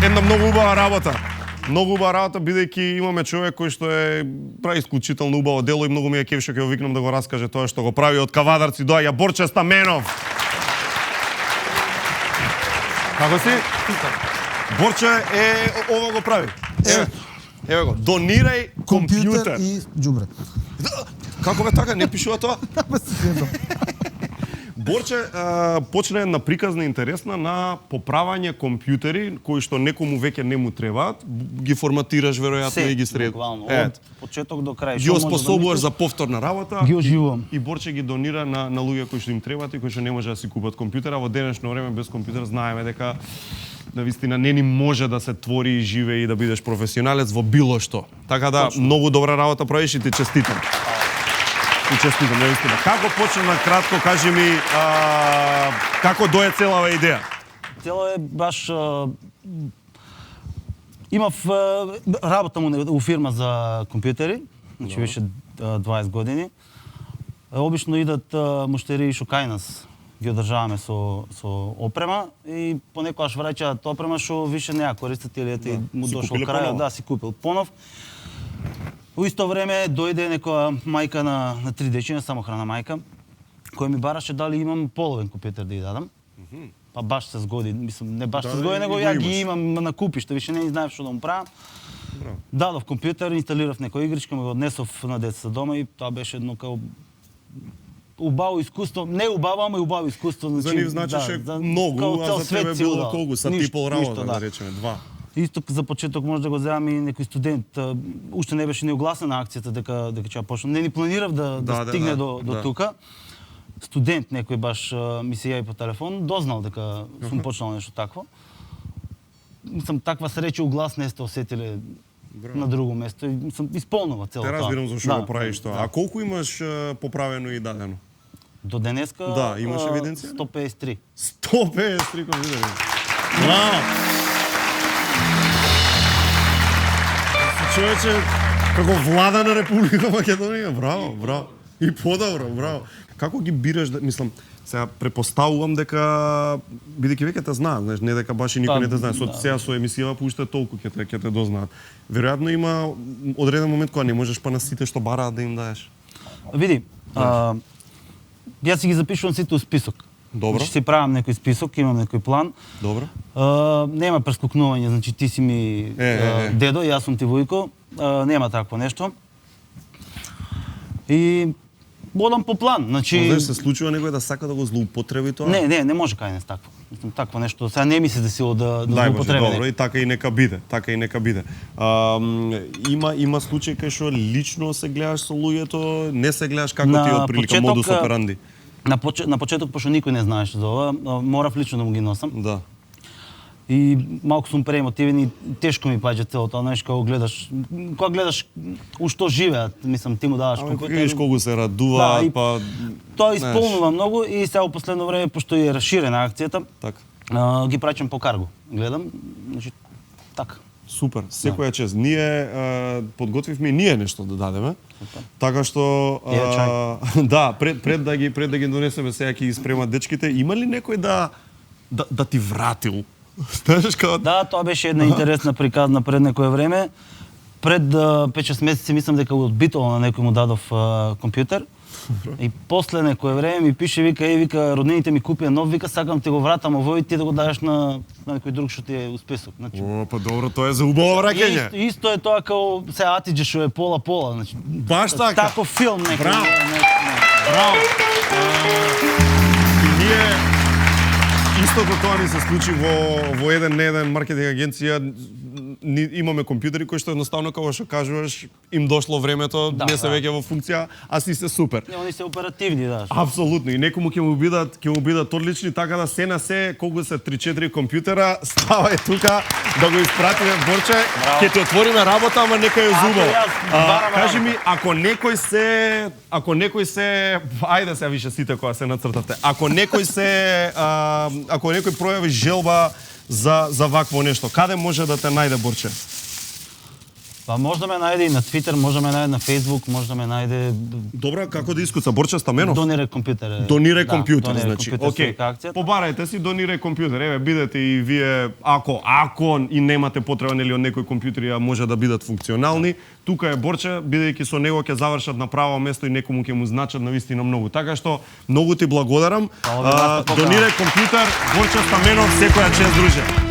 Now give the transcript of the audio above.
една многу убава работа. Многу убава работа, бидејќи имаме човек кој што прави исклучително убаво дело и многу ми е кеф што ќе го викнам да го раскаже тоа што го прави од Кавадарци доаѓа Борче Стаменов. Како си? Борче ова го прави. Еве го, донирај компјутер и џубре. Како бе така, не пишува тоа? Борче почна една приказна интересна на поправање компјутери кои што некому веќе не му требаат, ги форматираш веројатно и ги сред. Од почеток до крај. Ги оспособуваш за повторна работа. Ги оживувам. И Борче ги донира на луѓе кои што им требаат и кои што не може да си купат компјутера. Во денешно време без компјутер знаеме дека навистина не ни може да се твори и живее и да бидеш професионалец во било што. Така да многу добра работа правиш и ти честитам. И честитам, навистина. Како почна на кратко, кажи ми, како дое целава идеја? Цело е баш имав работа му у фирма за компјутери, значи беше 20 години. Обично идат муштери што кај нас ги одржаваме со опрема и понекогаш враќаат опрема што више не ја користат или ете му дошло крајот, да, си купил понов. У исто време дојде некоја мајка на 3 дечи, не самохрана мајка, која ми бараше дали имам половен компјутер да ја дадам. Па баш се згоди, мислам, не баш се згоди, него ја ги имам на купи, што више не знаев што да му правам. Дадов компјутер, инсталирав некоја игричка, му го однесов на децата дома и тоа беше едно као убаво искуство, не убаво, ама и убаво искуство. За нив значеше многу, а за тебе било колку са типол работа, да речеме, 2. Исто за почеток може да го земам и некој студент. Уште не беше ни огласена акцијата дека ќе почнам. Не ни планирав да стигне до тука. Студент некој баш ми се јави по телефон, дознал дека сум почнал нешто такво. Мислам, таква среќа углас не сте осетиле на друго место и мислам исполнува цело тоа. Те разбирам зашто го правиш тоа. А колку имаш поправено и дадено? До денеска имаш евиденција? 153. 153 компјутери. Браво! Човече, како влада на Република Македонија, браво, браво. И подобро, браво. Како ги бираш, мислам, сега препоставувам дека бидејќи веќе те знаат, знаеш, не дека баш и никој не те знае. Сега со емисија пушта толку ќе те дознаат. Веројатно има одреден момент кога не можеш па на сите што бараат да им даеш. Види, јас си ги запишувам сите у список. Добро. Значи си правам некој список, имам некој план. Добро. Нема прескокнување, значи ти си ми дедо, јас сум ти Војко, нема такво нешто. И одам по план, значи знаеш се случува некој да сака да го злоупотреби тоа? Не може кај нас такво. Мислам такво нешто, сега не ми се десило да злоупотреби. Добро, и така и нека биде, Има случаи кај што лично се гледаш со луѓето, не се гледаш како ти од прилика модус операнди. На почеток, пошто никој не знаеше за ова, морав лично да му ги носам. Да. И малку сум преемотивен и тешко ми паѓа целото, знаеш, кога гледаш у што живеат, мислам, ти му даваш компјутер. Видиш колку се радуваат, па тоа исполнува многу и сега во последно време, пошто е расширена акцијата, ги праќам по карго. Гледам, значи така. Супер, секоја чест. Ние подготвивме ние нешто да дадеме. Така што да, пред да ги донесеме сега ќе ги спремат дечките, има ли некој да ти вратил? Да, тоа беше една интересна приказна пред некое време. Пред 5-6 месеци мислам дека од Битола на некој му дадов компјутер. И после некое време ми пише, вика, роднините ми купија нов, вика, сакам ти го вратам овој, ти да го дадеш на некој друг што ти е у список. Значи, па добро, тоа е за убаво враќање. Исто е тоа као се Атиџе што е пола, значи. Баш така. Таков филм некој. Браво. И ние истото тоа ни се случи во еден маркетинг агенција. Имаме компјутери кои што едноставно како што кажуваш им дошло времето, не се веќе во функција, а си се супер. Не, они се оперативни, да. Апсолутно. И некому ќе му бидат одлични, така да се на се колку се 3-4 компјутера, ставај тука да го испратиме Борче, ќе ти отвориме работа, ама нека ја зубаво. Кажи ми, ако некој се, ајде сега више сите кога се нацртате. Ако некој пројави желба за вакво нешто, каде може да те најде, Борче? Па може да ме најде и на Twitter, може да ме најде на Facebook, може да ме најде Добра, како да искуца Борче Стаменов? Донире компјутер. Донирай компјутер, Донире значи. компјутер, Океј. својка акција. Побарајте си Донирай компјутер. Еве, бидете и вие ако и немате потреба нели од некој компјутери, а може да бидат функционални, тука е Борче, бидејќи со него ќе завршат на право место и некому ќе му значат навистина многу. Така што многу ти благодарам. Па, Донирай компјутер, Борче Стаменов, секоја чест друже.